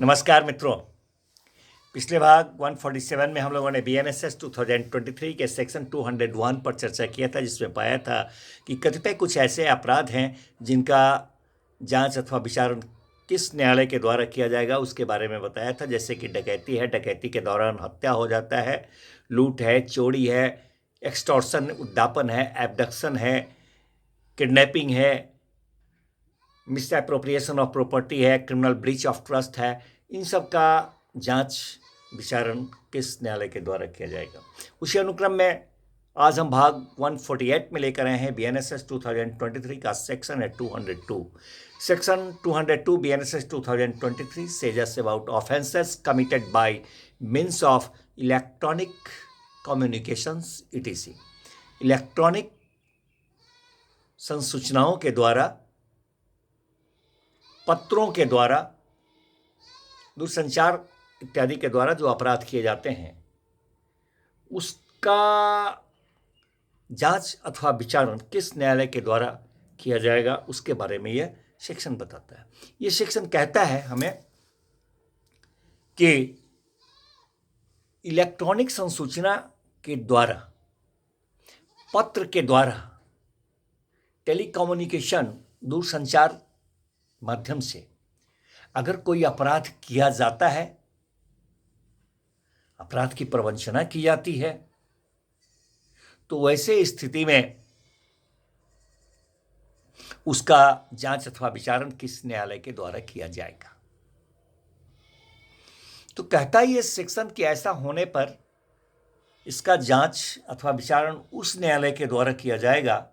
नमस्कार मित्रों। पिछले भाग 147 में हम लोगों ने BNSS 2023 के सेक्शन 201 पर चर्चा किया था, जिसमें पाया था कि कतिपय कुछ ऐसे अपराध हैं जिनका जांच अथवा विचारण किस न्यायालय के द्वारा किया जाएगा उसके बारे में बताया था। जैसे कि डकैती है, डकैती के दौरान हत्या हो जाता है, लूट है, चोरी है, एक्सटॉर्शन उद्दापन है, एब्डक्शन है, किडनैपिंग है, मिस एप्रोप्रिएशन ऑफ प्रॉपर्टी है, क्रिमिनल ब्रीच ऑफ ट्रस्ट है। इन सब का जांच विचारण किस न्यायालय के द्वारा किया जाएगा, उसी अनुक्रम में आज हम भाग 148 में लेकर आए हैं। BNSS 2023 का सेक्शन है 202। Section 202 BNSS 2023 says us about offenses committed by means of electronic communications etc. Electronic संसूचनाओं के द्वारा, पत्रों के द्वारा, दूरसंचार इत्यादि के द्वारा जो अपराध किए जाते हैं उसका जांच अथवा विचारण किस न्यायालय के द्वारा किया जाएगा उसके बारे में यह सेक्शन बताता है। यह सेक्शन कहता है हमें कि इलेक्ट्रॉनिक संसूचना के द्वारा, पत्र के द्वारा, टेलीकम्युनिकेशन, दूरसंचार माध्यम से अगर कोई अपराध किया जाता है, अपराध की प्रवंचना की जाती है, तो वैसे स्थिति में उसका जांच अथवा विचारण किस न्यायालय के द्वारा किया जाएगा। तो कहता है ये सेक्शन कि ऐसा होने पर इसका जांच अथवा विचारण उस न्यायालय के द्वारा किया जाएगा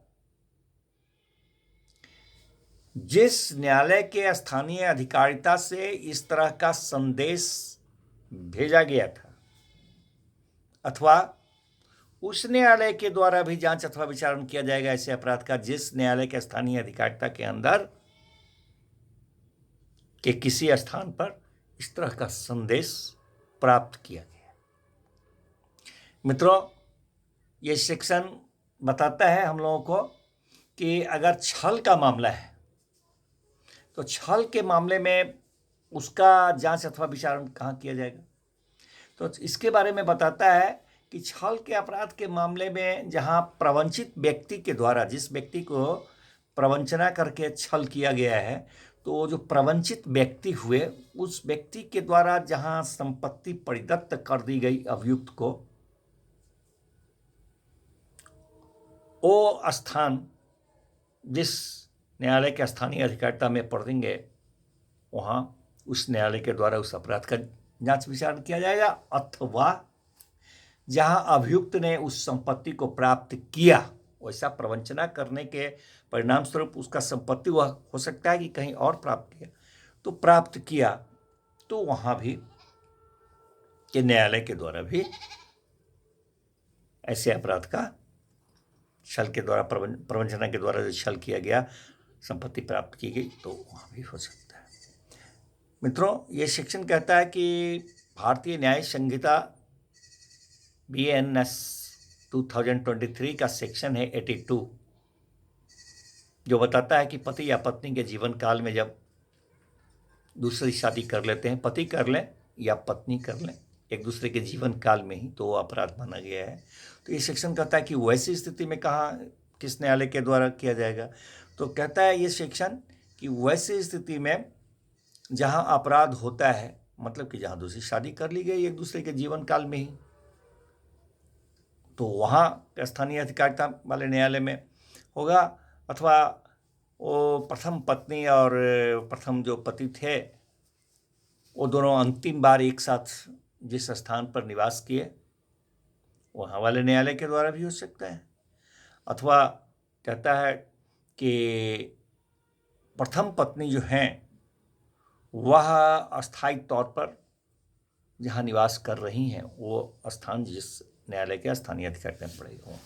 जिस न्यायालय के स्थानीय अधिकारिता से इस तरह का संदेश भेजा गया था, अथवा उस न्यायालय के द्वारा भी जांच अथवा विचारण किया जाएगा ऐसे अपराध का जिस न्यायालय के स्थानीय अधिकारिता के अंदर के किसी स्थान पर इस तरह का संदेश प्राप्त किया गया। मित्रों, ये सेक्शन बताता है हम लोगों को कि अगर छल का मामला है तो छल के मामले में उसका जांच अथवा विचारण कहाँ किया जाएगा। तो इसके बारे में बताता है कि छल के अपराध के मामले में जहाँ प्रवंचित व्यक्ति के द्वारा, जिस व्यक्ति को प्रवंचना करके छल किया गया है, तो जो प्रवंचित व्यक्ति हुए उस व्यक्ति के द्वारा जहाँ संपत्ति परिदत्त कर दी गई अभियुक्त को, वो स्थान जिस न्यायालय के स्थानीय अधिकारिता में पड़ेंगे वहाँ उस न्यायालय के द्वारा उस अपराध का जांच विचारण किया जाएगा। अथवा जहाँ अभियुक्त ने उस संपत्ति को प्राप्त किया, वैसा प्रवंचना करने के परिणाम स्वरूप उसका संपत्ति वह हो सकता है कि कहीं और प्राप्त किया, तो प्राप्त किया तो वहाँ भी के न्यायालय के द्वारा भी ऐसे अपराध का, छल के द्वारा, प्रवंचना के द्वारा जो छल किया गया, संपत्ति प्राप्त की गई, तो वहाँ भी हो सकता है। मित्रों, ये सेक्शन कहता है कि भारतीय न्याय संहिता BNS 2023 का सेक्शन है 82, जो बताता है कि पति या पत्नी के जीवन काल में जब दूसरी शादी कर लेते हैं, पति कर लें या पत्नी कर लें, एक दूसरे के जीवन काल में ही, तो वो अपराध माना गया है। तो ये सेक्शन कहता है कि वैसी स्थिति में कहाँ किस न्यायालय के द्वारा किया जाएगा। तो कहता है ये सेक्शन कि वैसी स्थिति में जहाँ अपराध होता है, मतलब कि जहाँ दूसरी शादी कर ली गई एक दूसरे के जीवन काल में ही, तो वहाँ स्थानीय अधिकारिता वाले न्यायालय में होगा। अथवा वो प्रथम पत्नी और प्रथम जो पति थे वो दोनों अंतिम बार एक साथ जिस स्थान पर निवास किए वहाँ वाले न्यायालय के द्वारा भी हो सकता है। अथवा कहता है कि प्रथम पत्नी जो हैं वह अस्थायी तौर पर जहाँ निवास कर रही हैं वो स्थान जिस न्यायालय के स्थानीय अधिकारी में पड़ेगा।